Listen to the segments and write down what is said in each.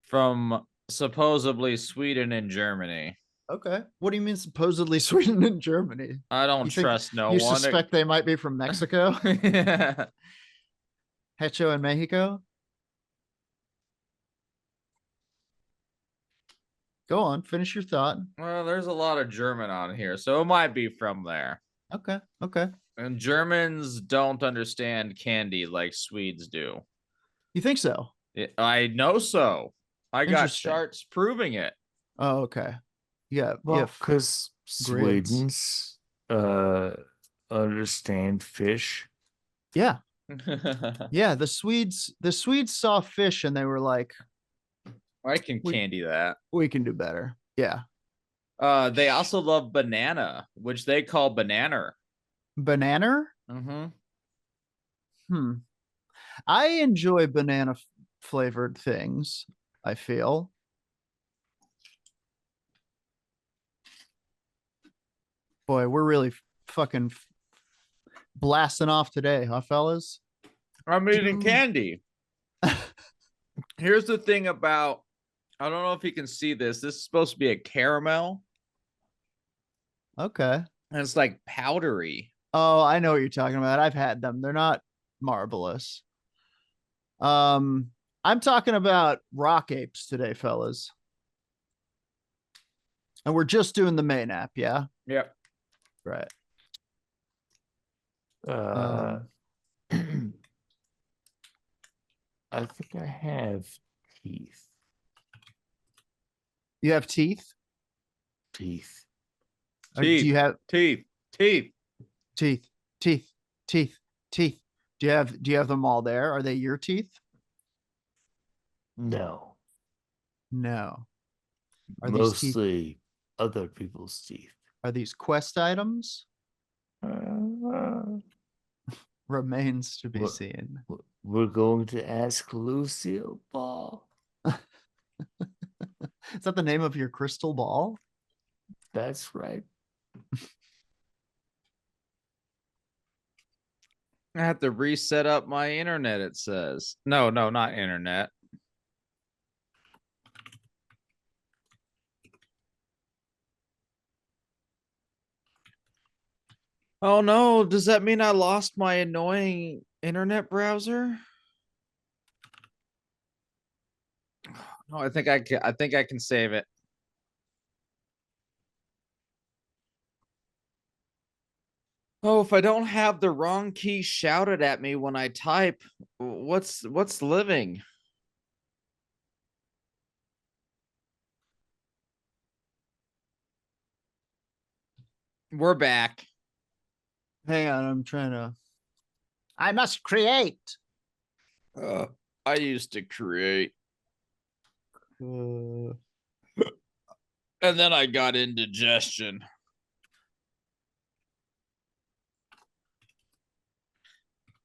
from supposedly Sweden and Germany. Okay. What do you mean supposedly Sweden and Germany? I don't You think trust no you one. suspect they might be from Mexico? Yeah. Hecho and Mexico? Go on, finish your thought. Well, there's a lot of German on here, so it might be from there. Okay, okay. And Germans don't understand candy like Swedes do. You think so? I know so. I got Interesting. charts proving it. Oh, okay. Yeah, Well, if because grids. Sweden's understand fish. Yeah. Yeah, the Swedes saw fish and they were like, I can candy that. we can do better. Yeah. They also love banana, which they call banana. Banana? Mm-hmm. I enjoy banana flavored things, I feel. Boy, we're really fucking blasting off today, huh, fellas? I'm eating candy. Here's the thing about, I don't know if you can see this. This is supposed to be a caramel. Okay. And it's like powdery. Oh, I know what you're talking about. I've had them. They're not marvelous. I'm talking about Rock Apes today, fellas. And we're just doing the main app, yeah? Yep. Right. I think I have teeth. You have teeth? Teeth. Or do you have teeth? Teeth. Do you have them all there? Are they your teeth? No. No. Are mostly other people's teeth. Are these quest items? Remains to be seen. We're going to ask Lucille Ball. Is that the name of your crystal ball? That's right. I have to reset up my internet, it says. No, not internet. Oh no, does that mean I lost my annoying internet browser? No, I think I can save it. Oh, if I don't have the wrong key shouted at me when I type, what's living? We're back. Hang on, I must create. I used to create. And then I got indigestion.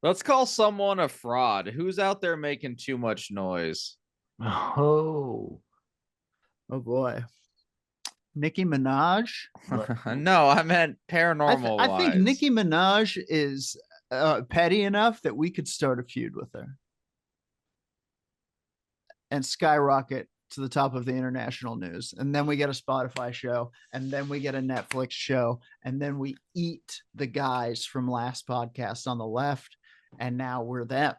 Let's call someone a fraud. Who's out there making too much noise? Oh boy. Nicki Minaj? No, I meant paranormal. I think Nicki Minaj is petty enough that we could start a feud with her and skyrocket to the top of the international news. And then we get a Spotify show, and then we get a Netflix show, and then we eat the guys from last podcast on the left, and now we're them.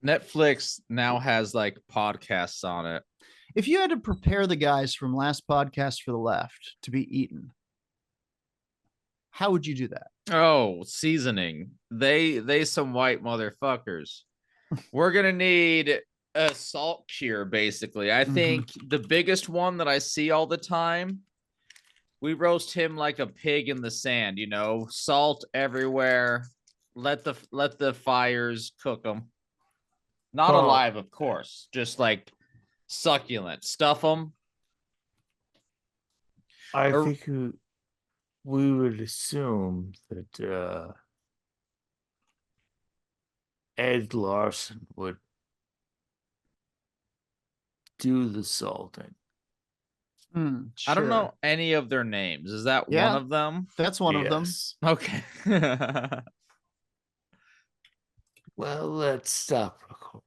Netflix now has like podcasts on it. If you had to prepare the guys from last podcast for the left to be eaten, how would you do that? Oh, seasoning. They some white motherfuckers. We're gonna need a salt cure, basically. I think the biggest one that I see all the time, we roast him like a pig in the sand, salt everywhere. Let the fires cook them. Not alive, of course, just like succulent. Stuff them. I think we would assume that Ed Larson would do the salting. Sure. I don't know any of their names. Is that one of them? That's one of them. Okay. Well, let's stop recording.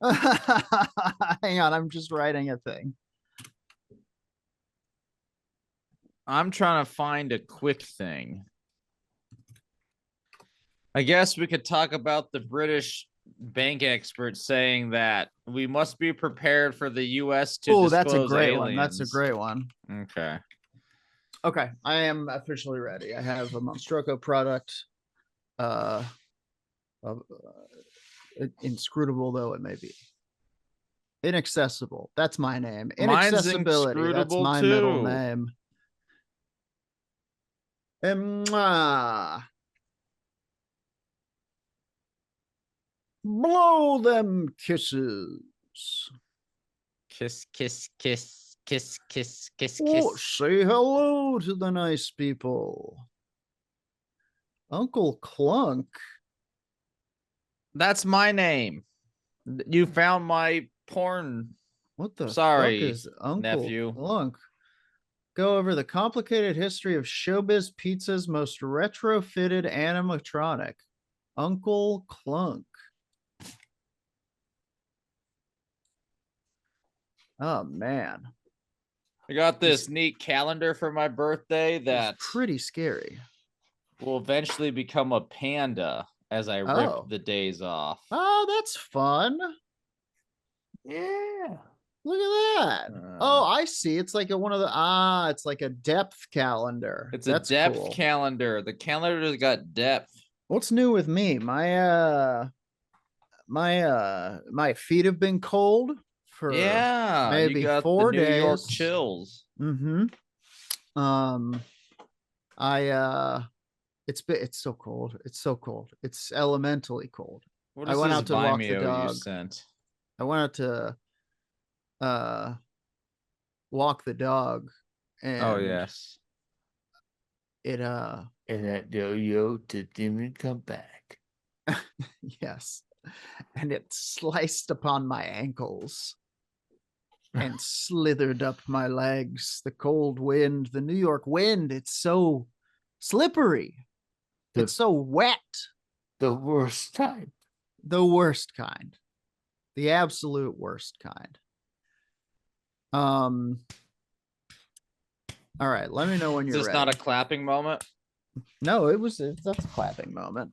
Hang on, I'm just writing a thing. I'm trying to find a quick thing. I guess we could talk about the British bank experts saying that we must be prepared for the U.S. to Oh, disclose that's a great one. aliens. That's a great one. Okay. Okay, I am officially ready. I have a Monstroko product. Inscrutable though it may be. Inaccessible. That's my name. Mine's Inaccessibility. That's inscrutable my middle too. name. And blow them kisses. Kiss, kiss, kiss, kiss, kiss, kiss, Oh, kiss. say hello to the nice people. Uncle Clunk. That's my name. You found my porn. What the Sorry, fuck is Uncle nephew. Clunk? Go over the complicated history of Showbiz Pizza's most retrofitted animatronic, Uncle Clunk. Oh man, I got this neat calendar for my birthday that's that pretty scary. will eventually become a panda as I rip the days off. Oh, that's fun. Yeah. Look at that. Oh, I see. It's like one of the it's like a depth calendar. It's That's a depth cool. calendar. The calendar's got depth. What's new with me? My feet have been cold for maybe you got 4 the New days. York chills. Mm-hmm. It's so cold. It's so cold. It's elementally cold. What I is went this out to walk the Vimeo dog. you sent? I went out to walk the dog, and Oh yes. it And that yo didn't come back. yes, and it sliced upon my ankles and slithered up my legs. The cold wind, the New York wind, it's so slippery. It's so wet. The worst type. The worst kind. The absolute worst kind. All right, let me know when you're Is this ready. not a clapping moment? No, that's a clapping moment.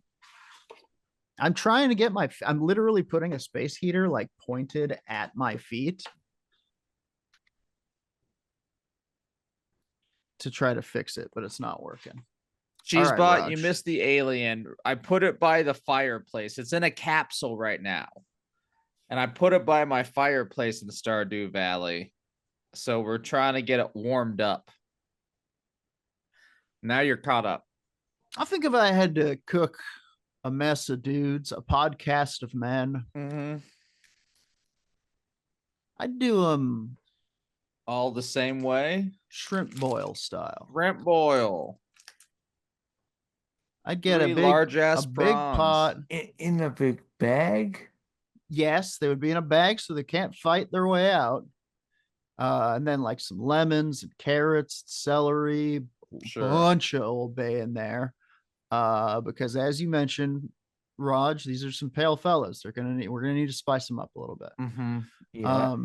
I'm trying to get I'm literally putting a space heater like pointed at my feet to try to fix it, but it's not working. Cheesebot, right, you Raj. missed the alien. I put it by the fireplace. It's in a capsule right now. And I put it by my fireplace in the Stardew Valley. So we're trying to get it warmed up. Now you're caught up. I think if I had to cook a mess of dudes, a podcast of men, I'd do them all the same way. Shrimp boil style. Shrimp boil. I'd get Three a big large-ass big pot. In a big bag? Yes, they would be in a bag so they can't fight their way out. And then like some lemons and carrots, celery, bunch of Old Bay in there. Because as you mentioned, Raj, these are some pale fellas. We're gonna need to spice them up a little bit. Yeah,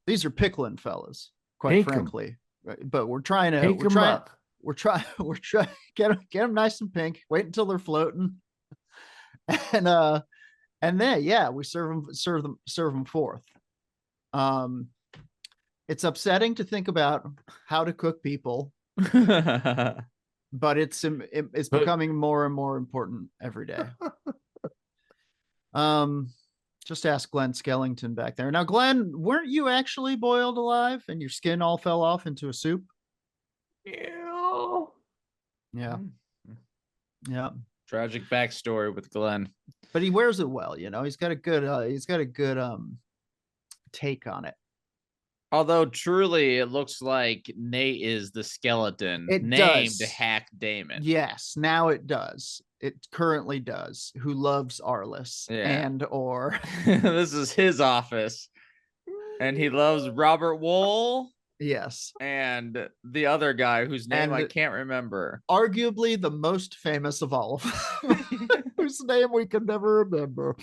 These are pickling fellas, quite frankly. But we're trying to get them nice and pink. Wait until they're floating, and then we serve them forth. It's upsetting to think about how to cook people, but it's becoming more and more important every day. Just ask Glenn Skellington back there. Now, Glenn, weren't you actually boiled alive and your skin all fell off into a soup? Ew. Yeah. Yeah. Tragic backstory with Glenn. But he wears it well, he's got a good take on it. Although truly it looks like Nate is the skeleton named Hack Damon. Yes, now it does. It currently does. Who loves Arliss and or this is his office. And he loves Robert Wool. Yes. And the other guy whose name I can't remember. Arguably the most famous of all of them, whose name we can never remember.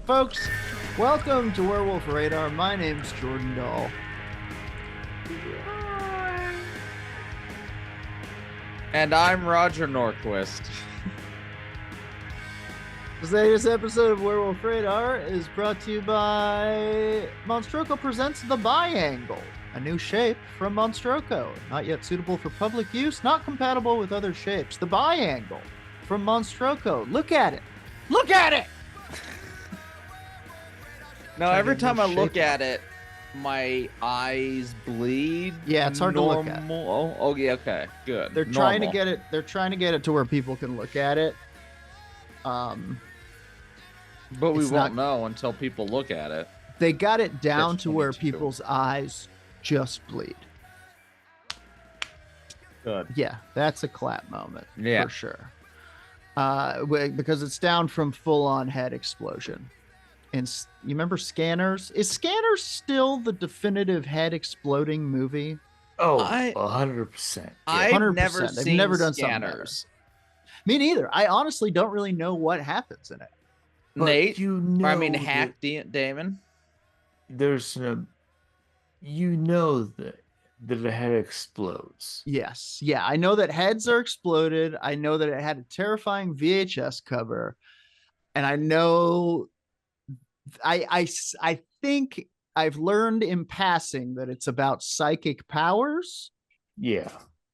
Folks, welcome to Werewolf Radar. My name's Jordan Dahl. And I'm Roger Norquist. Today's episode of Werewolf Radar is brought to you by Monstroco presents the Biangle, a new shape from Monstroco. Not yet suitable for public use, not compatible with other shapes. The Biangle from Monstroco. Look at it. Look at it! Now, Trying to every get time more I look shape. at it, my eyes bleed. Yeah, it's hard to look at. Oh, yeah, okay, good. They're trying to Normal. get it. They're trying to get it to where people can look at it. But we it's won't not- know until people look at it. They got it down That's to where 22. people's eyes just bleed. Good. Yeah, that's a clap moment. Yeah. For sure. Because it's down from full-on head explosion. And you remember Scanners? Is Scanners still the definitive head exploding movie? Oh, I- 100%. I've 100%. never They've seen never done something better. Scanners. Me neither. I honestly don't really know what happens in it. But Nate, you know, I mean, Hack Damon. there's no, you know that the head explodes. Yes. Yeah, I know that heads are exploded. I know that it had a terrifying VHS cover. And I know I think I've learned in passing that it's about psychic powers. Yeah.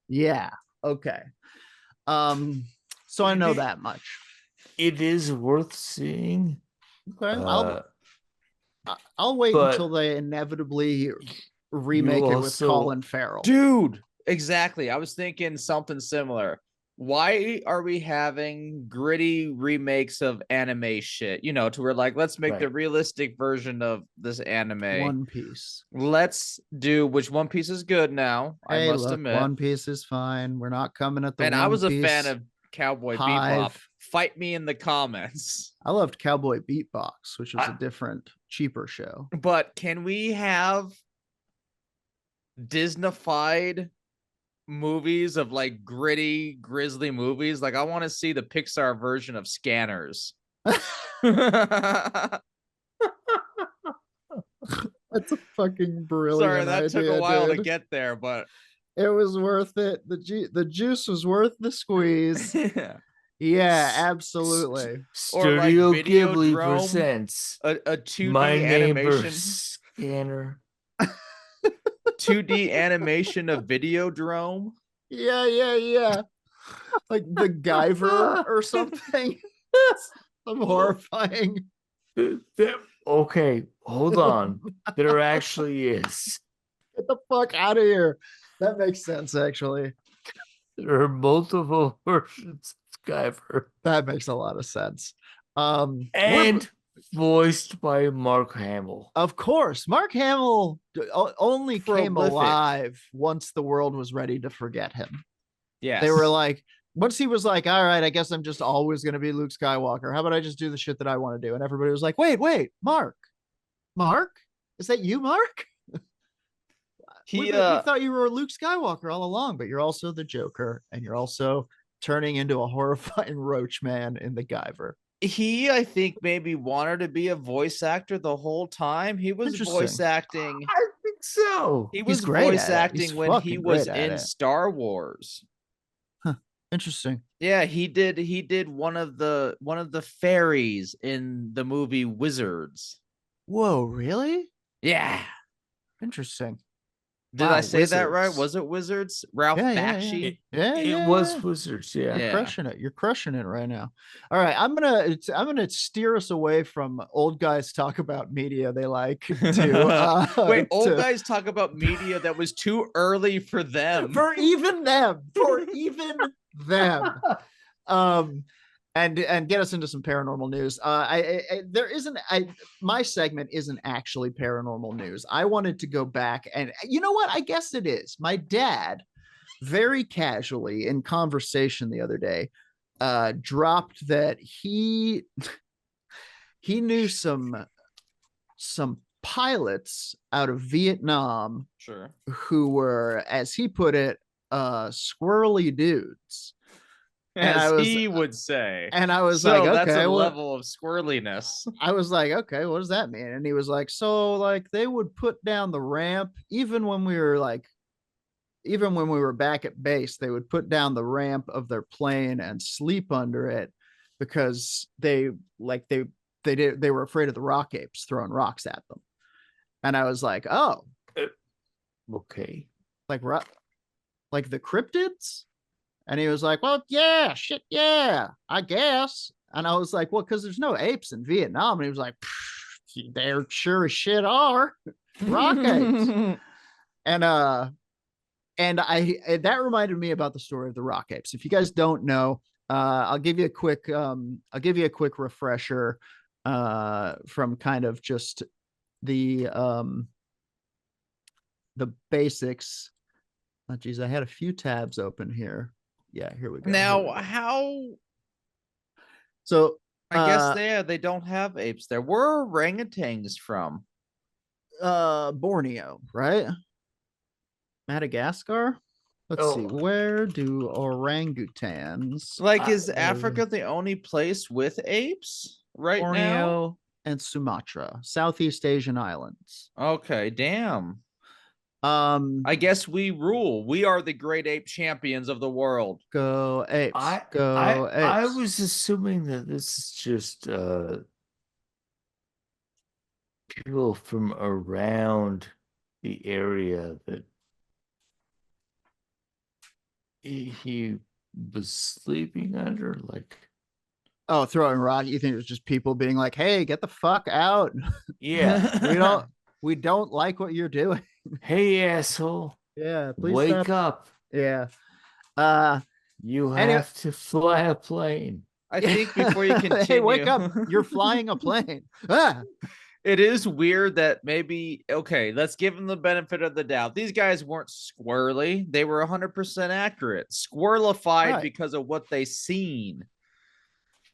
Yeah. Okay. So I know that much. It is worth seeing. Okay. Uh, I'll wait but until they inevitably remake it with also- Colin Farrell. Dude, exactly. I was thinking something similar. Why are we having gritty remakes of anime shit? You know, to where like, let's make the Right. realistic version of this anime. One Piece. Let's do, which One Piece is good now, Hey, I must look, admit. One Piece is fine. We're not coming at the And I One was a fan Piece of Cowboy Bebop. hive. Fight me in the comments. I loved Cowboy Beatbox, which was I- a different, cheaper show. But can we have Disneyfied movies of like gritty, grisly movies? Like, I want to see the Pixar version of Scanners. That's a fucking brilliant Sorry, that took idea, a while to dude. get there, but It was worth it. The juice was worth the squeeze. Yeah, absolutely. Or like Studio Videodrome, Ghibli presents a 2D My Neighbor animation, Scanner. 2D animation of Videodrome. Yeah. Like the Guyver or something. Some horrifying. Okay, hold on. There actually is. Get the fuck out of here. That makes sense, actually. There are multiple versions of Skyver. That makes a lot of sense. And voiced by Mark Hamill. Of course, Mark Hamill only came Prolific. alive once the world was ready to forget him. Yeah, They were like, once he was like, all right, I guess I'm just always going to be Luke Skywalker. How about I just do the shit that I want to do? And everybody was like, wait, Mark, is that you, Mark? We thought you were Luke Skywalker all along, but you're also the Joker, and you're also turning into a horrifying roach man in the Guyver. he, I think, maybe wanted to be a voice actor the whole time. He was voice Interesting. acting. I think so. He He's was great voice at it. He's acting when he fucking was great at in it. Star Wars. Interesting. Yeah, he did one of the fairies in the movie Wizards. Whoa, really? Yeah. Interesting. Did Wow, I say that right? Wizards. Was it Wizards? Ralph Bakshi? It was Wizards, yeah. Yeah. Crushing it. You're crushing it right now. All right, I'm gonna steer us away from old guys talk about media they like to Wait, old to- guys talk about media that was too early for them. for even them and get us into some paranormal news. My segment isn't actually paranormal news. I wanted to go back, and you know what? I guess it is. My dad, very casually in conversation the other day, dropped that he knew some pilots out of Vietnam Sure. who were, as he put it, squirrely dudes. as he would say. And I was So like, that's okay, a what? level of squirreliness. I was like, okay, what does that mean? And he was like, so like they would put down the ramp even when we were back at base, they would put down the ramp of their plane and sleep under it because they were afraid of the rock apes throwing rocks at them. And I was like, oh, Okay. like the cryptids? And he was like, well, yeah, shit, yeah, I guess. And I was like, well, because there's no apes in Vietnam. And he was like, there sure as shit are rock apes. And that reminded me about the story of the rock apes. If you guys don't know, I'll give you a quick refresher from kind of just the basics. Oh, geez, I had a few tabs open here. Yeah, here we go. Now, how? So I guess they don't have apes there. Where are orangutans from? Borneo, right? Madagascar. Let's see. Where do orangutans? Like, is Africa the only place with apes right now? Borneo and Sumatra, Southeast Asian islands. Okay, damn. I guess we rule. We are the great ape champions of the world. Go apes. I was assuming that this is just people from around the area that he was sleeping under, like. Oh, throwing rock. You think it was just people being like, hey, get the fuck out. Yeah. we don't like what you're doing. Hey, asshole. Yeah, please wake up. Yeah. You have to fly a plane. I think before you continue. Hey, wake up. You're flying a plane. It is weird that maybe, okay, let's give them the benefit of the doubt. These guys weren't squirrely. They were 100% accurate. Squirrelified because of what they seen.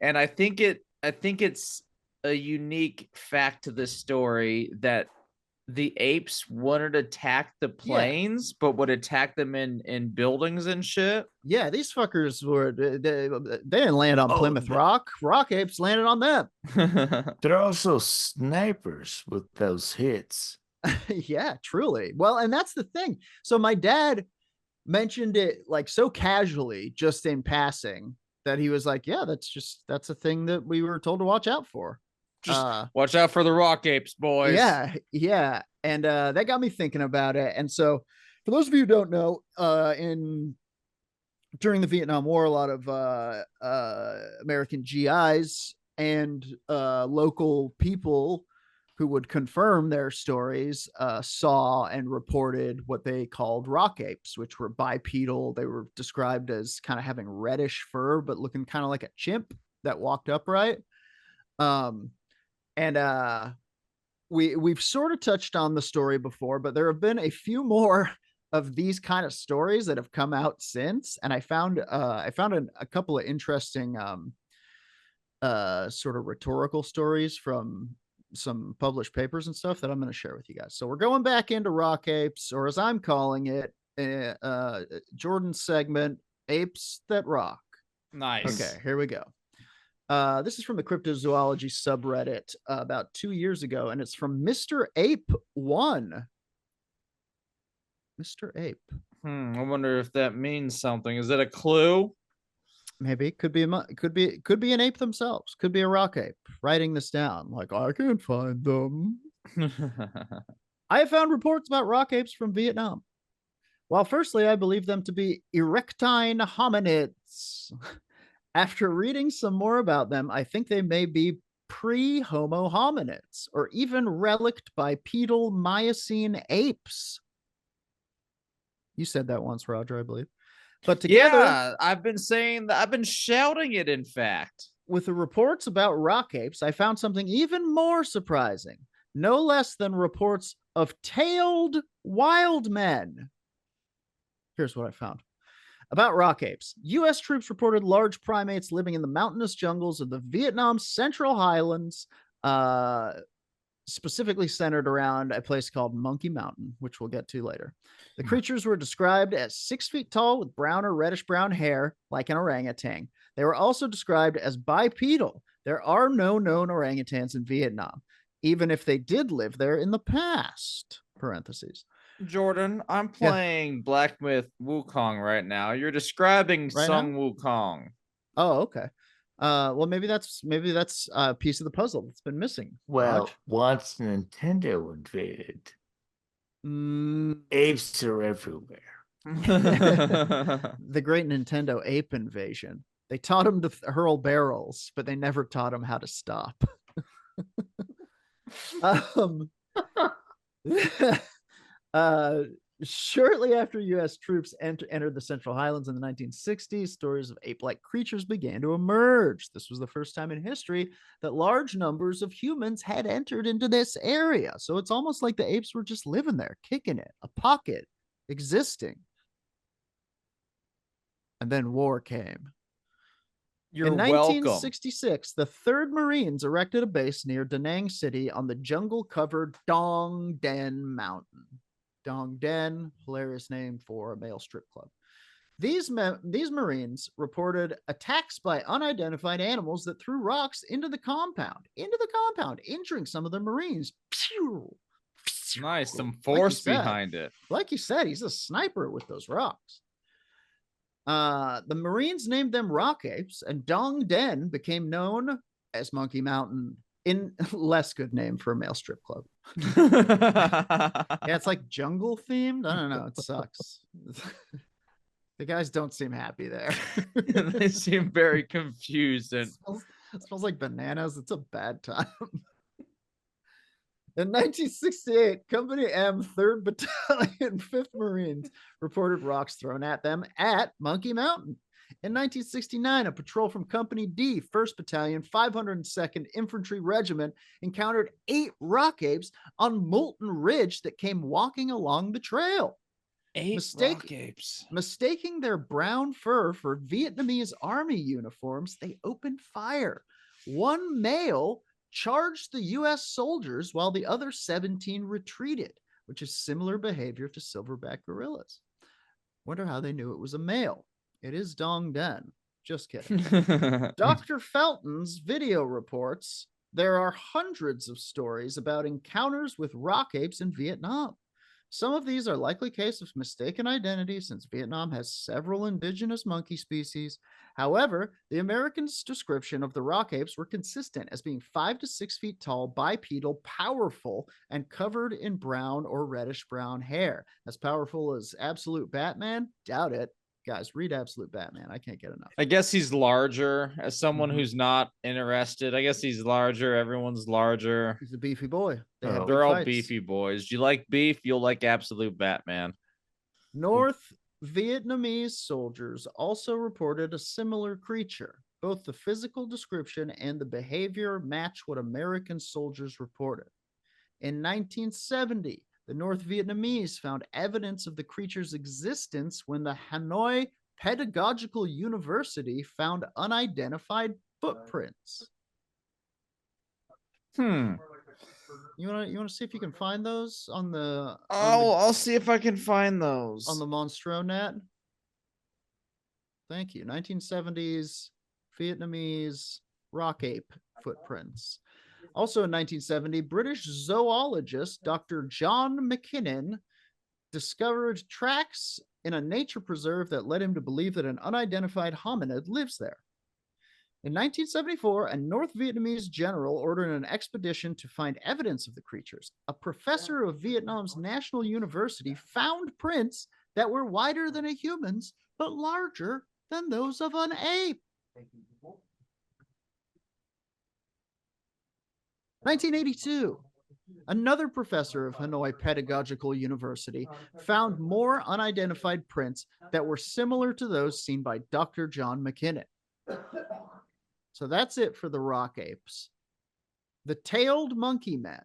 And I think it's a unique fact to this story that the apes wouldn't attack the planes, but would attack them in buildings and shit. Yeah, these fuckers were they didn't land on Plymouth Rock. Rock apes landed on them. They're also snipers with those hits. Yeah, truly. Well, and that's the thing. So my dad mentioned it like so casually, just in passing, that he was like, yeah, that's a thing that we were told to watch out for. Just watch out for the rock apes, boys. Yeah. And that got me thinking about it. And so for those of you who don't know, during the Vietnam War, a lot of American GIs and local people who would confirm their stories saw and reported what they called rock apes, which were bipedal. They were described as kind of having reddish fur, but looking kind of like a chimp that walked upright. And we've sort of touched on the story before, but there have been a few more of these kind of stories that have come out since. And I found a couple of interesting sort of rhetorical stories from some published papers and stuff that I'm going to share with you guys. So we're going back into rock apes, or as I'm calling it, Jordan's segment, Apes That Rock. Nice. Okay, here we go. This is from the cryptozoology subreddit about 2 years ago, and it's from Mr. Ape 1. Mr. Ape. I wonder if that means something. Is it a clue? Maybe could be an ape themselves. Could be a rock ape writing this down. Like, I can't find them. I have found reports about rock apes from Vietnam. While firstly, I believe them to be erectine hominids. After reading some more about them, I think they may be pre-Homo hominids, or even relict bipedal Miocene apes. You said that once, Roger, I believe. But together, yeah, I've been saying that. I've been shouting it, in fact. With the reports about rock apes, I found something even more surprising. No less than reports of tailed wild men. Here's what I found. About rock apes, U.S. troops reported large primates living in the mountainous jungles of the Vietnam Central Highlands specifically centered around a place called Monkey Mountain, which we'll get to later. The creatures were described as 6 feet tall with brown or reddish brown hair, like an orangutan. They were also described as bipedal. There are no known orangutans in Vietnam, even if they did live there in the past. Parentheses. Jordan, I'm playing Black Myth Wukong right now. You're describing Right Sung Wukong. Oh, okay. Well, maybe that's a piece of the puzzle that's been missing. Well, Raj. once Nintendo invaded, Mm, apes are everywhere. the great Nintendo ape invasion. They taught him to hurl barrels, but they never taught him how to stop. Shortly after U.S. troops entered the Central Highlands in the 1960s, stories of ape-like creatures began to emerge. This was the first time in history that large numbers of humans had entered into this area. So it's almost like the apes were just living there, kicking it, a pocket, existing. And then war came. You're in welcome. 1966, the 3rd Marines erected a base near Da Nang City on the jungle-covered Dong Den Mountain. Dong Den, hilarious name for a male strip club. These Marines reported attacks by unidentified animals that threw rocks into the compound, injuring some of the Marines. Pew! Nice, some force behind it. Like you said, he's a sniper with those rocks. The Marines named them Rock Apes, and Dong Den became known as Monkey Mountain. In less good name for a male strip club. Yeah, it's like jungle themed. I don't know. It sucks. The guys don't seem happy there. They seem very confused and it smells like bananas. It's a bad time. In 1968, Company M, 3rd Battalion, 5th Marines reported rocks thrown at them at Monkey Mountain. In 1969, a patrol from Company D, 1st Battalion, 502nd Infantry Regiment encountered 8 rock apes on Molten Ridge that came walking along the trail. 8 rock apes. Mistaking their brown fur for Vietnamese army uniforms, they opened fire. One male charged the U.S. soldiers while the other 17 retreated, which is similar behavior to silverback gorillas. Wonder how they knew it was a male. It is Dong Den. Just kidding. Dr. Felton's video reports there are hundreds of stories about encounters with rock apes in Vietnam. Some of these are likely cases of mistaken identity since Vietnam has several indigenous monkey species. However, the Americans' description of the rock apes were consistent as being 5 to 6 feet tall, bipedal, powerful, and covered in brown or reddish brown hair. As powerful as Absolute Batman? Doubt it. Guys, read Absolute Batman. I can't get enough. I guess he's larger. As someone who's not interested, I guess he's larger. Everyone's larger. He's a beefy boy. They're all beefy boys. Do you like beef? You'll like Absolute Batman. North Vietnamese soldiers also reported a similar creature. Both the physical description and the behavior match what American soldiers reported. In 1970, the North Vietnamese found evidence of the creature's existence when the Hanoi Pedagogical University found unidentified footprints. You want to see if you can find those on the? I'll see if I can find those on the Monstronet. Thank you. 1970s Vietnamese rock ape footprints. Also in 1970, British zoologist Dr. John McKinnon discovered tracks in a nature preserve that led him to believe that an unidentified hominid lives there. In 1974, a North Vietnamese general ordered an expedition to find evidence of the creatures. A professor of Vietnam's National University found prints that were wider than a human's, but larger than those of an ape. 1982, another professor of Hanoi Pedagogical University found more unidentified prints that were similar to those seen by Dr. John McKinnon. So that's it for the rock apes. The tailed monkey men.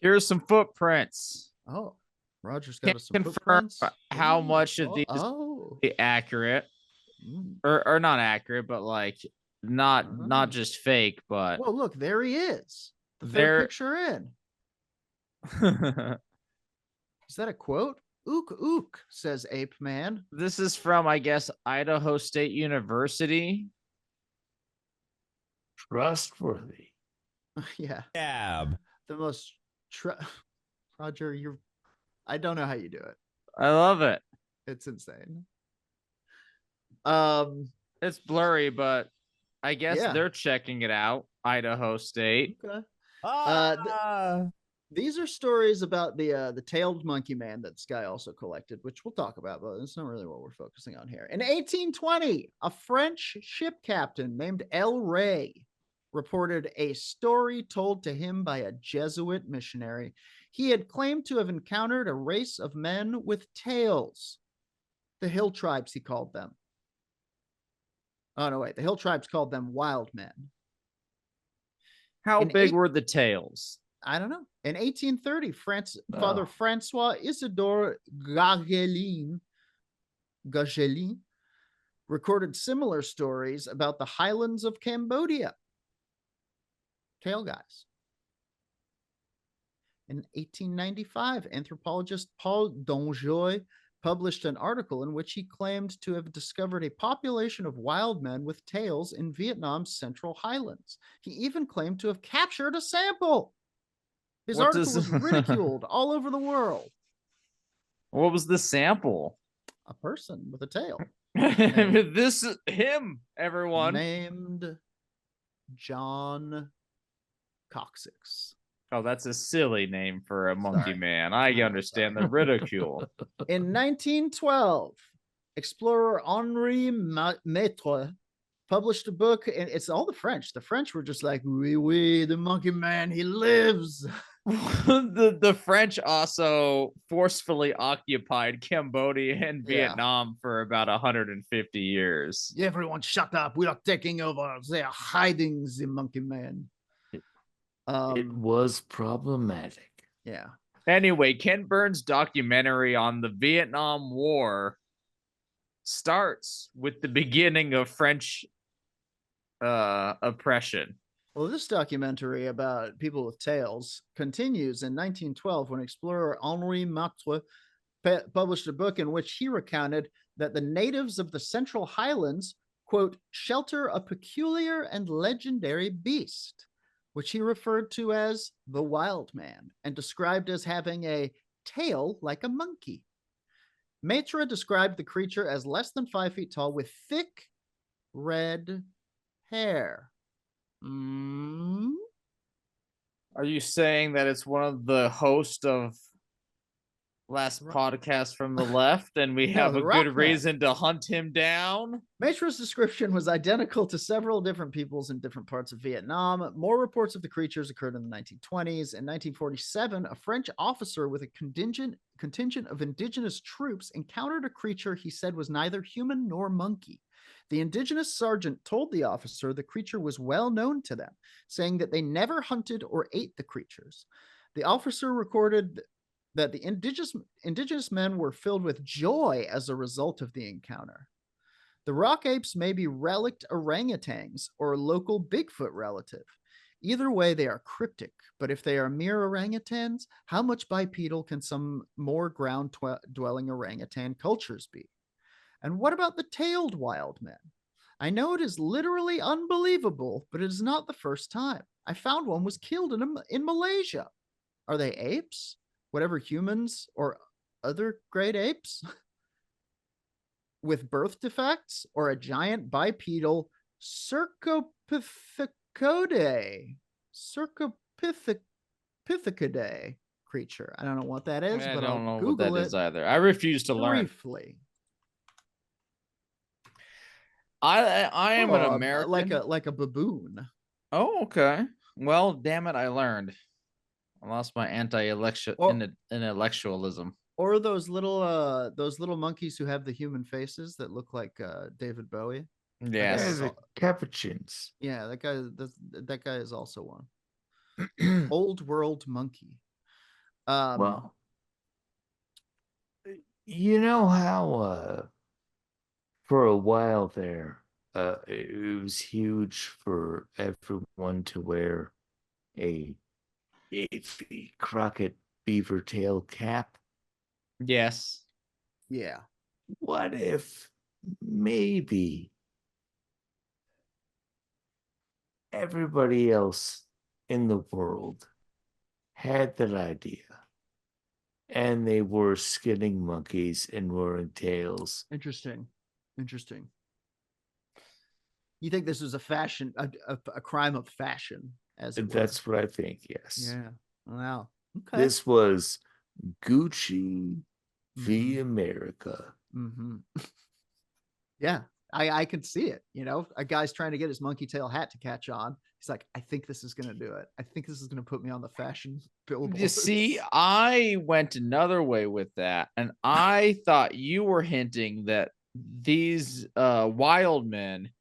Here's some footprints. Oh, Roger's got us some confirm footprints. how much of these be accurate, or not accurate, but like not just fake. But well, look, there he is. The third picture in. Is that a quote? Ook ook, says Ape Man. This is from, I guess, Idaho State University. Trustworthy. Yeah. Cab. The most Roger, I don't know how you do it. I love it. It's insane. It's blurry, but I guess Yeah. they're checking it out. Idaho State. Okay. These are stories about the tailed monkey man that this guy also collected, which we'll talk about, but it's not really what we're focusing on here. In 1820, a French ship captain named El Rey reported a story told to him by a Jesuit missionary. He had claimed to have encountered a race of men with tails. The hill tribes, he called them. Oh, no, wait. The hill tribes called them wild men. How big were the tails? I don't know. In 1830, Father Francois Isidore Gagelin recorded similar stories about the highlands of Cambodia. Tail guys. In 1895, anthropologist Paul Donjoy published an article in which he claimed to have discovered a population of wild men with tails in Vietnam's central highlands. He even claimed to have captured a sample. His article was ridiculed all over the world. What was the sample? A person with a tail. This is him, everyone. Named John Coccyx. Oh, that's a silly name for a monkey Sorry. man. I understand the ridicule. In 1912, explorer Henri Maitre published a book, and it's all the French. The French were just like, oui, the monkey man, he lives. the French also forcefully occupied Cambodia and Vietnam for about 150 years. Everyone shut up. We are taking over. They are hiding the monkey man. It was problematic. Yeah. Anyway, Ken Burns' documentary on the Vietnam War starts with the beginning of French oppression. Well, this documentary about people with tails continues in 1912 when explorer Henri Maitre published a book in which he recounted that the natives of the Central Highlands, quote, shelter a peculiar and legendary beast, which he referred to as the wild man and described as having a tail like a monkey. Maitre described the creature as less than 5 feet tall with thick red hair. Are you saying that it's one of the hosts of last podcast from the left and we have a good reason to hunt him down? Maitre's description was identical to several different peoples in different parts of Vietnam. More reports of the creatures occurred in the 1920s. In 1947, a French officer with a contingent of indigenous troops encountered a creature he said was neither human nor monkey. The indigenous sergeant told the officer the creature was well known to them, saying that they never hunted or ate the creatures. The officer recorded that the indigenous men were filled with joy as a result of the encounter. The rock apes may be relict orangutans or a local Bigfoot relative. Either way, they are cryptic, but if they are mere orangutans, how much bipedal can some more ground-dwelling orangutan cultures be? And what about the tailed wild men? I know it is literally unbelievable, but it is not the first time. I found one was killed in Malaysia. Are they apes? Whatever humans or other great apes? With birth defects or a giant bipedal Cercopithecidae creature. I don't know what that is, but I'll Google what that is either. I refuse to learn. Briefly. I am an American. Like a baboon. Oh, okay. Well, damn it, I learned. I lost my intellectualism. Or those little monkeys who have the human faces that look like David Bowie. Yes. Yeah, the capuchins. Yeah, that guy is also one. Old world monkey. Well, you know how for a while there, it was huge for everyone to wear a Davy Crockett beaver tail cap? Yes. Yeah. What if maybe everybody else in the world had that idea and they were skinning monkeys and wearing tails? Interesting. You think this was a fashion, a crime of fashion, as it were? That's what I think, yes. Yeah. Wow. Okay. This was Gucci v. America. Yeah, I can see it. A guy's trying to get his monkey tail hat to catch on. He's like, I think this is going to do it. I think this is going to put me on the fashion billboard. You see, I went another way with that, and I thought you were hinting that these wild men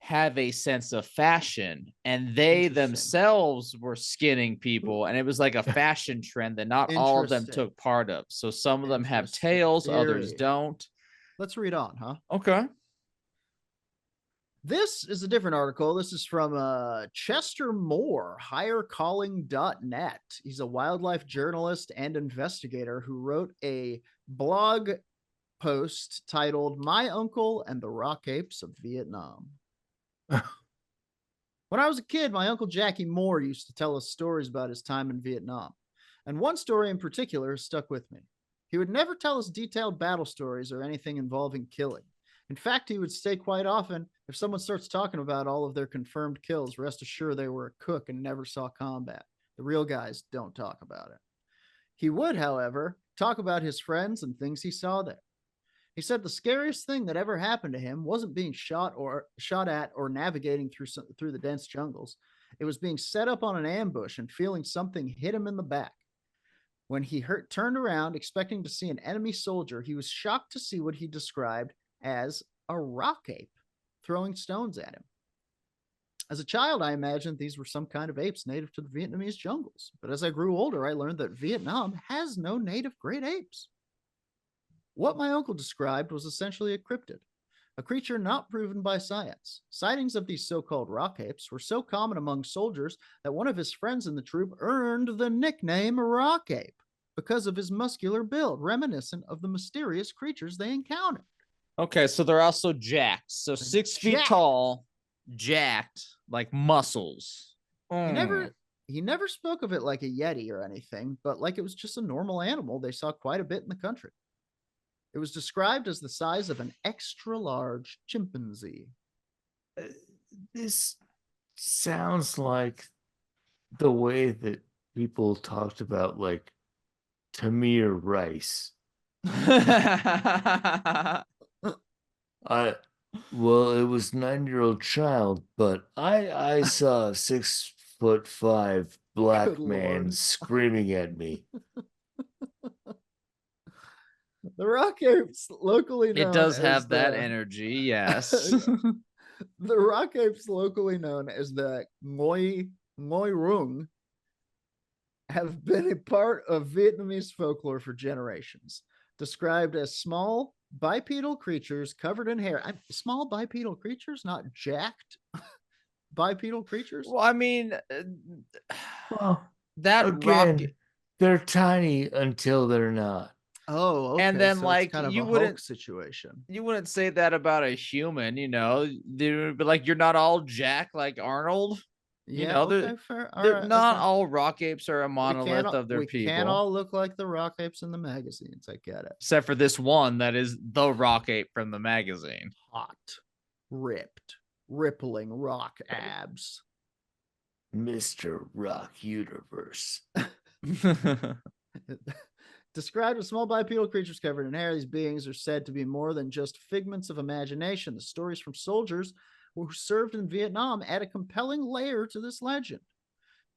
have a sense of fashion, and they themselves were skinning people, and it was like a fashion trend that not all of them took part of. So some of them have tails, others don't. Let's read on, huh? Okay. This is a different article. This is from Chester Moore, highercalling.net. He's a wildlife journalist and investigator who wrote a blog post titled My Uncle and the Rock Apes of Vietnam. When I was a kid, my Uncle Jackie Moore used to tell us stories about his time in Vietnam. And one story in particular stuck with me. He would never tell us detailed battle stories or anything involving killing. In fact, he would say quite often, if someone starts talking about all of their confirmed kills, rest assured they were a cook and never saw combat. The real guys don't talk about it. He would, however, talk about his friends and things he saw there. He said the scariest thing that ever happened to him wasn't being shot at or navigating through the dense jungles. It was being set up on an ambush and feeling something hit him in the back. When he turned around expecting to see an enemy soldier, he was shocked to see what he described as a rock ape throwing stones at him. As a child, I imagined these were some kind of apes native to the Vietnamese jungles. But as I grew older, I learned that Vietnam has no native great apes. What my uncle described was essentially a cryptid, a creature not proven by science. Sightings of these so-called rock apes were so common among soldiers that one of his friends in the troop earned the nickname Rock Ape because of his muscular build, reminiscent of the mysterious creatures they encountered. Okay, so they're also jacked. So 6 feet tall, jacked, like muscles. He never spoke of it like a yeti or anything, but like it was just a normal animal they saw quite a bit in the country. It was described as the size of an extra-large chimpanzee. This sounds like the way that people talked about, like, Tamir Rice. Well, it was 9-year-old child, but I saw a 6'5" black man screaming at me. The Rock Apes, locally known it does have as that energy, yes. The Rock Apes, locally known as the Ngoi Rung, have been a part of Vietnamese folklore for generations. Described as small bipedal creatures covered in hair. Small bipedal creatures, not jacked bipedal creatures. Well, I mean, that again, they're tiny until they're not. Oh, okay. And then so like kind of you a wouldn't Hulk situation. You wouldn't say that about a human, They would be like, you're not all jacked like Arnold. Yeah, okay, fair. Not all rock apes are a monolith of their people. We can't all look like the rock apes in the magazines. I get it. Except for this one that is the rock ape from the magazine. Hot, ripped, rippling rock abs. Mr. Rock Universe. Described as small bipedal creatures covered in hair, these beings are said to be more than just figments of imagination. The stories from soldiers who served in Vietnam add a compelling layer to this legend.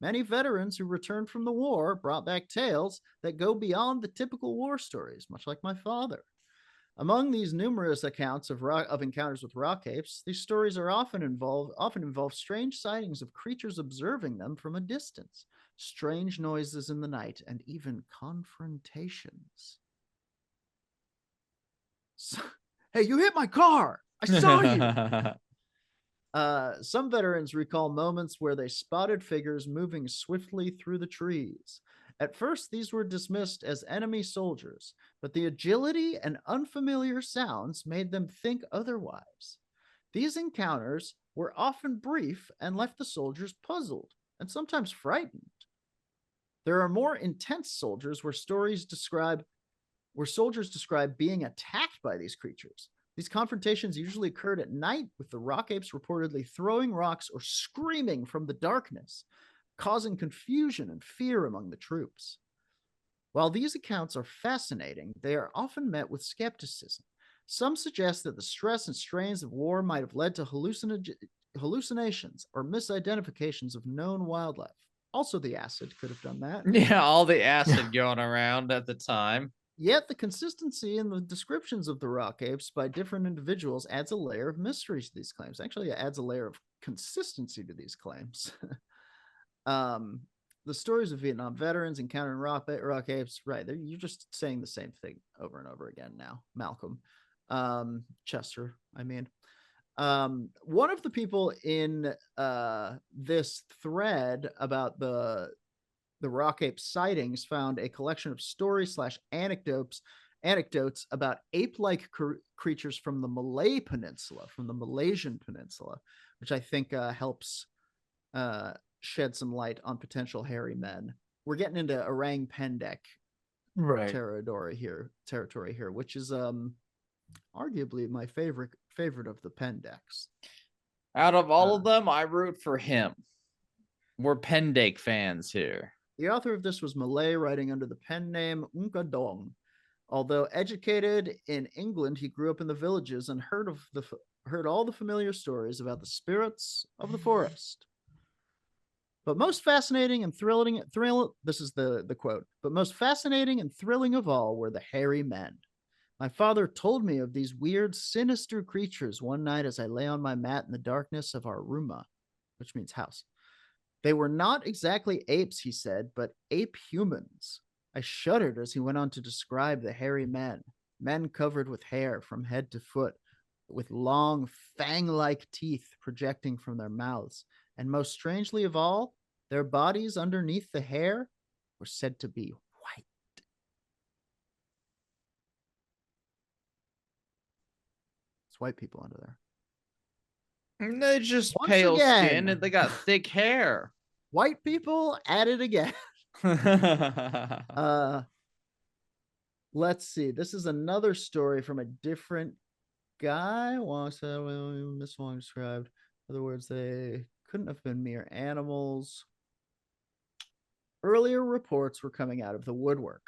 Many veterans who returned from the war brought back tales that go beyond the typical war stories, much like my father. Among these numerous accounts of encounters with rock apes, these stories are often involve strange sightings of creatures observing them from a distance, strange noises in the night, and even confrontations. Hey, you hit my car! I saw you! Some veterans recall moments where they spotted figures moving swiftly through the trees. At first, these were dismissed as enemy soldiers, but the agility and unfamiliar sounds made them think otherwise. These encounters were often brief and left the soldiers puzzled and sometimes frightened. There are more intense soldiers where soldiers describe being attacked by these creatures. These confrontations usually occurred at night, with the rock apes reportedly throwing rocks or screaming from the darkness, causing confusion and fear among the troops. While these accounts are fascinating, they are often met with skepticism. Some suggest that the stress and strains of war might have led to hallucinations or misidentifications of known wildlife. Also, the acid could have done that. Yeah, all the acid going around at the time. Yet the consistency in the descriptions of the rock apes by different individuals adds a layer of mystery to these claims. Actually, it adds a layer of consistency to these claims. The stories of Vietnam veterans encountering rock apes, right? You're just saying the same thing over and over again now, Malcolm. Chester, I mean. One of the people in this thread about the rock ape sightings found a collection of stories / anecdotes about ape-like creatures from the Malay Peninsula, from the Malaysian Peninsula, which I think helps shed some light on potential hairy men. We're getting into orang pendek territory here, which is arguably my favorite of the pendeks. Out of all of them, I root for him. We're Pendake fans here. The author of this was Malay, writing under the pen name Unka Dong. Although educated in England, he grew up in the villages and heard all the familiar stories about the spirits of the forest. But most fascinating and thrilling, this is the quote, but most fascinating and thrilling of all were the hairy men. My father told me of these weird, sinister creatures one night as I lay on my mat in the darkness of our ruma, which means house. They were not exactly apes, he said, but ape humans. I shuddered as he went on to describe the hairy men covered with hair from head to foot, with long, fang-like teeth projecting from their mouths. And most strangely of all, their bodies underneath the hair were said to be white. It's white people under there. They're just Once pale again, skin and they got thick hair. White people at it again. Let's see. This is another story from a different guy. Miss Wong described. In other words, they couldn't have been mere animals. Earlier reports were coming out of the woodwork.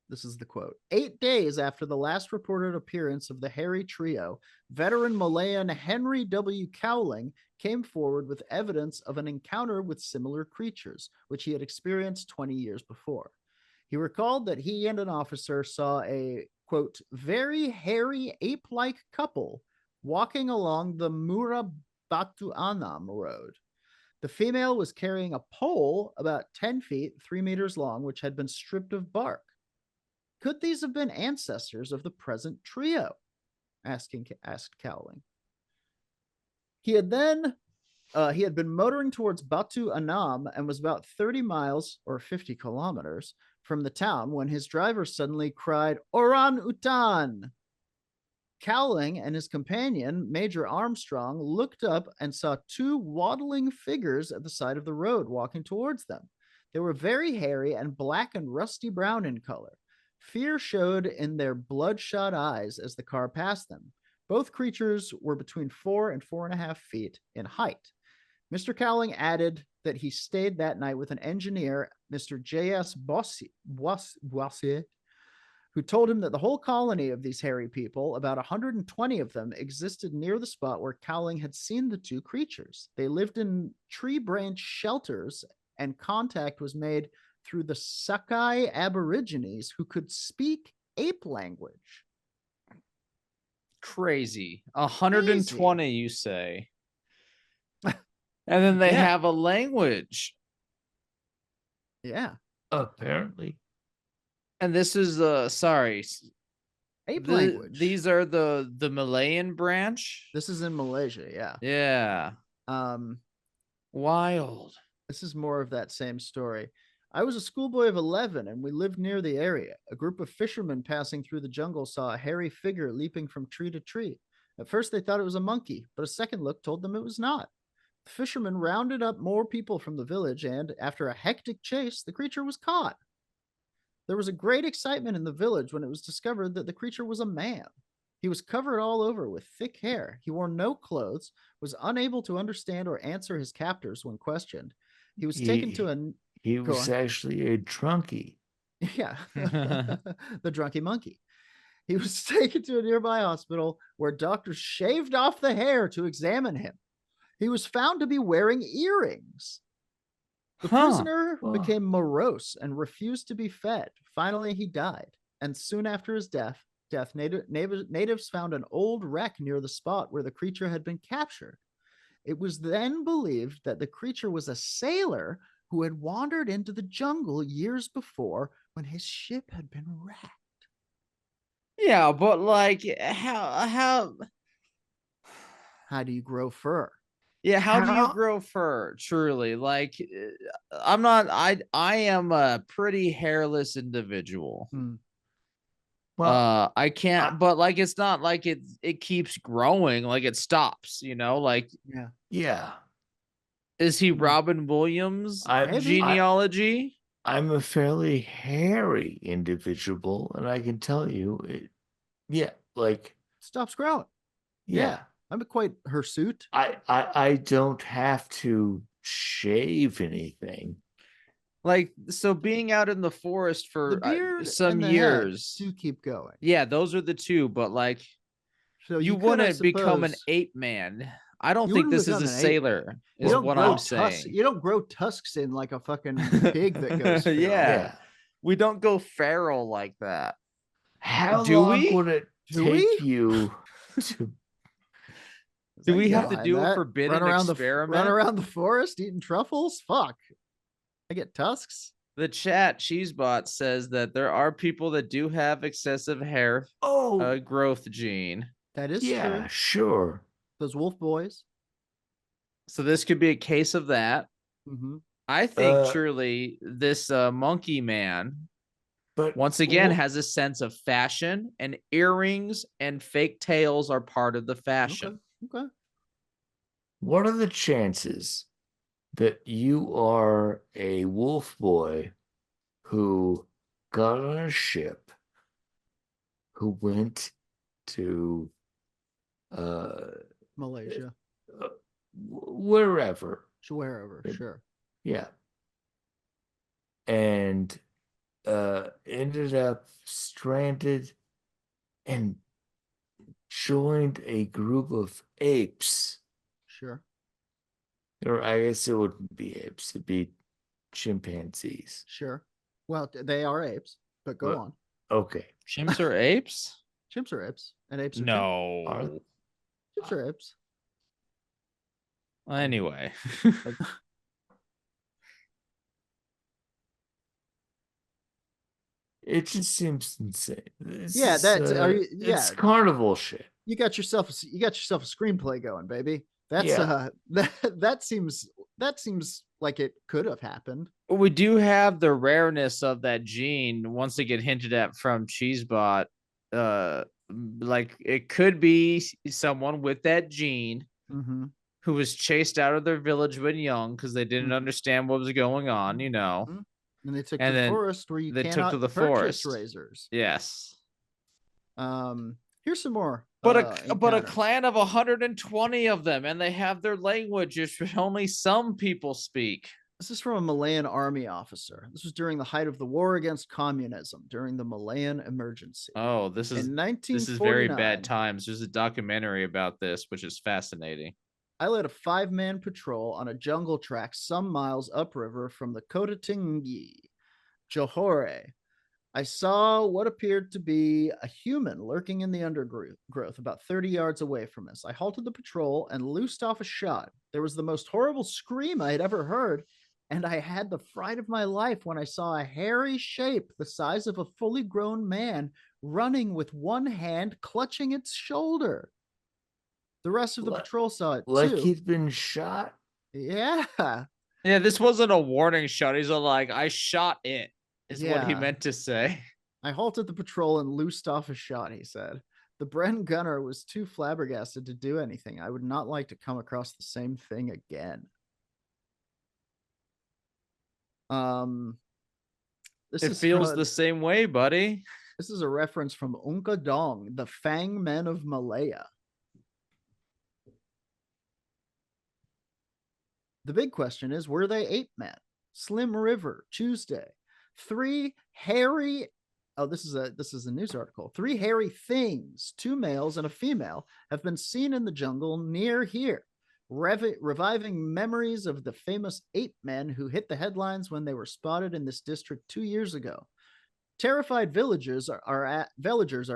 This is the quote. 8 days after the last reported appearance of the hairy trio, veteran Malayan Henry W. Cowling came forward with evidence of an encounter with similar creatures, which he had experienced 20 years before. He recalled that he and an officer saw a, quote, very hairy ape-like couple walking along the Mura Batu Anam road. The female was carrying a pole about 10 feet, 3 meters long, which had been stripped of bark. Could these have been ancestors of the present trio? Asked Cowling. He had been motoring towards Batu Anam and was about 30 miles or 50 kilometers from the town when his driver suddenly cried, "Orang Utan!" Cowling and his companion, Major Armstrong, looked up and saw 2 waddling figures at the side of the road walking towards them. They were very hairy and black and rusty brown in color. Fear showed in their bloodshot eyes as the car passed them. Both creatures were between 4 and 4.5 feet in height. Mr. Cowling added that he stayed that night with an engineer, Mr. J.S. Boissier, who told him that the whole colony of these hairy people, about 120 of them, existed near the spot where Cowling had seen the 2 creatures. They lived in tree branch shelters, and contact was made through the Sakai Aborigines who could speak ape language. Crazy. 120, you say. And then they have a language. Yeah. Apparently. And this is ape language. These are the Malayan branch. This is in Malaysia, yeah. Yeah. Wild. This is more of that same story. I was a schoolboy of 11 and we lived near the area. A group of fishermen passing through the jungle saw a hairy figure leaping from tree to tree. At first, they thought it was a monkey, but a second look told them it was not. The fishermen rounded up more people from the village, and after a hectic chase, the creature was caught. There was a great excitement in the village when it was discovered that the creature was a man. He was covered all over with thick hair. He wore no clothes, was unable to understand or answer his captors when questioned. He was taken to a. He Go was on. actually a drunkie. Yeah, the drunky monkey. He was taken to a nearby hospital where doctors shaved off the hair to examine him. He was found to be wearing earrings. The prisoner became morose and refused to be fed. Finally, he died. And soon after his death, natives found an old wreck near the spot where the creature had been captured. It was then believed that the creature was a sailor who had wandered into the jungle years before when his ship had been wrecked. Yeah, but like how How do you grow fur? yeah, how do you How- grow fur? Truly, like I am a pretty hairless individual. Well, I can't, but like it's not like it keeps growing, like it stops, like yeah. is he Robin Williams genealogy? I'm a fairly hairy individual, and I can tell you, stops growing. yeah. I'm quite hirsute. I don't have to shave anything. Like, so being out in the forest The for beard some and the years. head do keep going. Yeah, those are the two, but like So you could, I wouldn't become an suppose- ape man. I don't You think wouldn't this is become a an ape sailor, man. is what I'm saying. You don't grow tusks in like a fucking pig that goes feral. Yeah. We don't go feral like that. How Do long we? would it Do take we? you to Do we You have get to behind do a that? forbidden Run experiment? around the forest eating truffles? Fuck. I get tusks. The chat Cheesebot says that there are people that do have excessive hair growth gene. That is yeah, true. sure. Those wolf boys. So this could be a case of that. Mm-hmm. I think truly this monkey man, but once again, has a sense of fashion, and earrings and fake tails are part of the fashion. Okay. What are the chances that you are a wolf boy who got on a ship, who went to Malaysia. Wherever, Sure. yeah, and ended up stranded and joined a group of apes. Sure. Or I guess it wouldn't be apes, it'd be chimpanzees. Sure. Well, they are apes, but go on. Okay. Chimps are apes? Chimps are apes, and apes are No. chimps are apes. Anyway. It just seems insane. It's carnival shit. You got yourself a screenplay going, baby. That's that seems like it could have happened. We do have the rareness of that gene once they get hinted at from Cheesebot. Like it could be someone with that gene who was chased out of their village when young because they didn't understand what was going on, And they took to the forest where you cannot purchase razors. Yes. Here's some more. But a clan of 120 of them, and they have their language which only some people speak. This is from a Malayan army officer. This was during the height of the war against communism, during the Malayan emergency. Oh, this is very bad times. There's a documentary about this, which is fascinating. I led a 5-man patrol on a jungle track some miles upriver from the Kotatingi, Johore. I saw what appeared to be a human lurking in the undergrowth about 30 yards away from us. I halted the patrol and loosed off a shot. There was the most horrible scream I had ever heard, and I had the fright of my life when I saw a hairy shape the size of a fully grown man running with one hand clutching its shoulder. The rest of the patrol saw it like too. he'd been shot? Yeah. Yeah, this wasn't a warning shot. He's like, I shot it, is what he Yeah. meant to say. I halted the patrol and loosed off a shot, he said. The Bren gunner was too flabbergasted to do anything. I would not like to come across the same thing again. This It is feels the same way, buddy. This is a reference from Unka Dong, the Fang Men of Malaya. The big question is, were they ape men? Slim River, Tuesday. This is a news article. 3 hairy things, 2 males and a female, have been seen in the jungle near here, reviving memories of the famous ape men who hit the headlines when they were spotted in this district 2 years ago. Terrified villagers are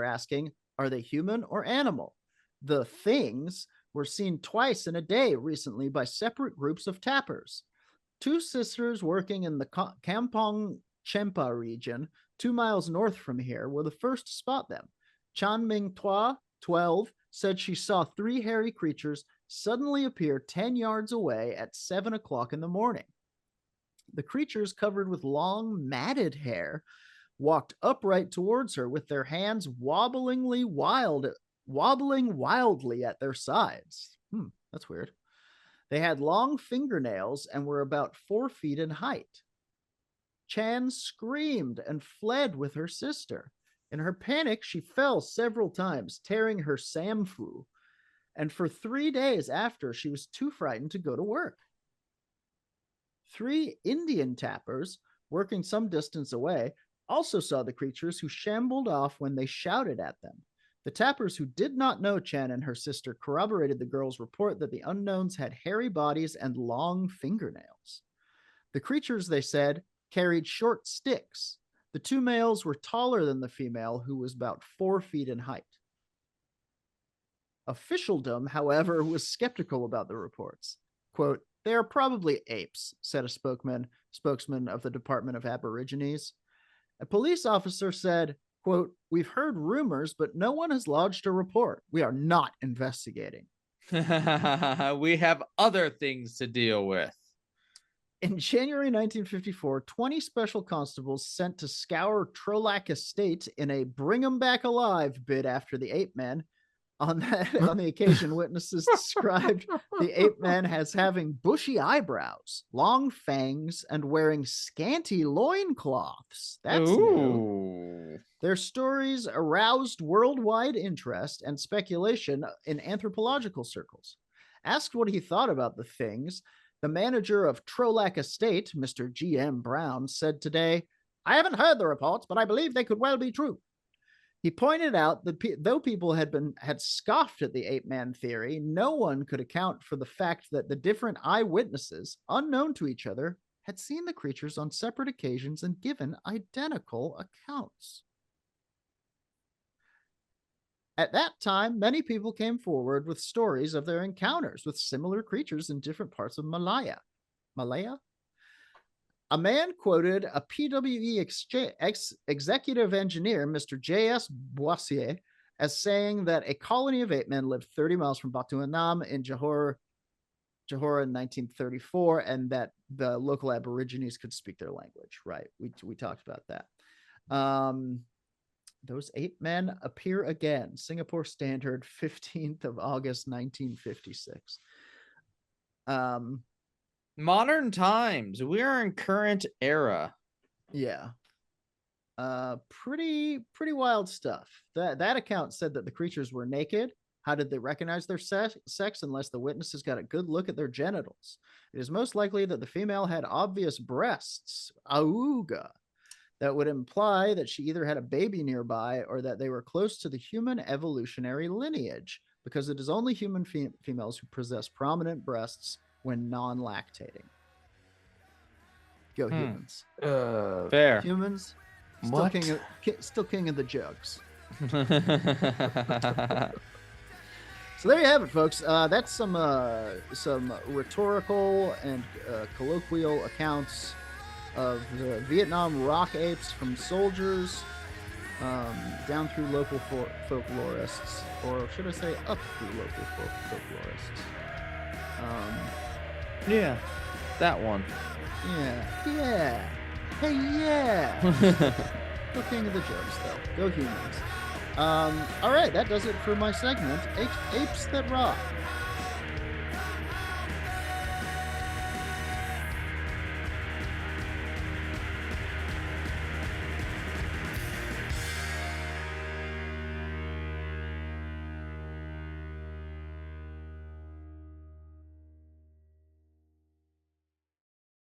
asking, are they human or animal? The things were seen twice in a day recently by separate groups of tappers. 2 sisters working in the Kampong Chempa region, 2 miles north from here, were the first to spot them. Chan Ming Tua, 12, said she saw 3 hairy creatures suddenly appear 10 yards away at 7 o'clock in the morning. The creatures, covered with long, matted hair, walked upright towards her with their hands wobbling wildly at their sides. That's weird. They had long fingernails and were about 4 feet in height. Chan screamed and fled with her sister. In her panic, she fell several times, tearing her samfu. And for 3 days after, she was too frightened to go to work. 3 Indian tappers, working some distance away, also saw the creatures, who shambled off when they shouted at them. The tappers, who did not know Chan and her sister, corroborated the girls' report that the unknowns had hairy bodies and long fingernails. The creatures, they said, carried short sticks. The 2 males were taller than the female, who was about 4 feet in height. Officialdom, however, was skeptical about the reports. Quote, "They are probably apes," said a spokesman of the Department of Aborigines. A police officer said, quote, "We've heard rumors, but no one has lodged a report. We are not investigating." We have other things to deal with. In January 1954, 20 special constables sent to scour Trolac Estate in a bring 'em back alive bid after the ape men. On the occasion, witnesses described the ape men as having bushy eyebrows, long fangs, and wearing scanty loincloths. That's new. Their stories aroused worldwide interest and speculation in anthropological circles. Asked what he thought about the things, the manager of Trolac Estate, Mr. G.M. Brown, said today, "I haven't heard the reports, but I believe they could well be true." He pointed out that though people had scoffed at the ape man theory, no one could account for the fact that the different eyewitnesses, unknown to each other, had seen the creatures on separate occasions and given identical accounts. At that time, many people came forward with stories of their encounters with similar creatures in different parts of Malaya. A man quoted a PWE executive engineer, Mr. J.S. Boissier, as saying that a colony of ape men lived 30 miles from Vietnam in Johor in 1934, and that the local Aborigines could speak their language. Right. We talked about that. Those ape men appear again. Singapore Standard, 15th of August, 1956. Modern times. We are in current era. Yeah. Pretty wild stuff. That account said that the creatures were naked. How did they recognize their sex unless the witnesses got a good look at their genitals? It is most likely that the female had obvious breasts, auga, that would imply that she either had a baby nearby or that they were close to the human evolutionary lineage, because it is only human females who possess prominent breasts when non-lactating. Go humans. Fair. Humans, still king of the jokes. So there you have it, folks. That's some rhetorical and colloquial accounts of the Vietnam rock apes, from soldiers down through local folklorists, or should I say up through local folklorists. Yeah. That one. Yeah. Hey, yeah. Go king of the jokes, though. Go humans. All right, that does it for my segment. Apes that rock.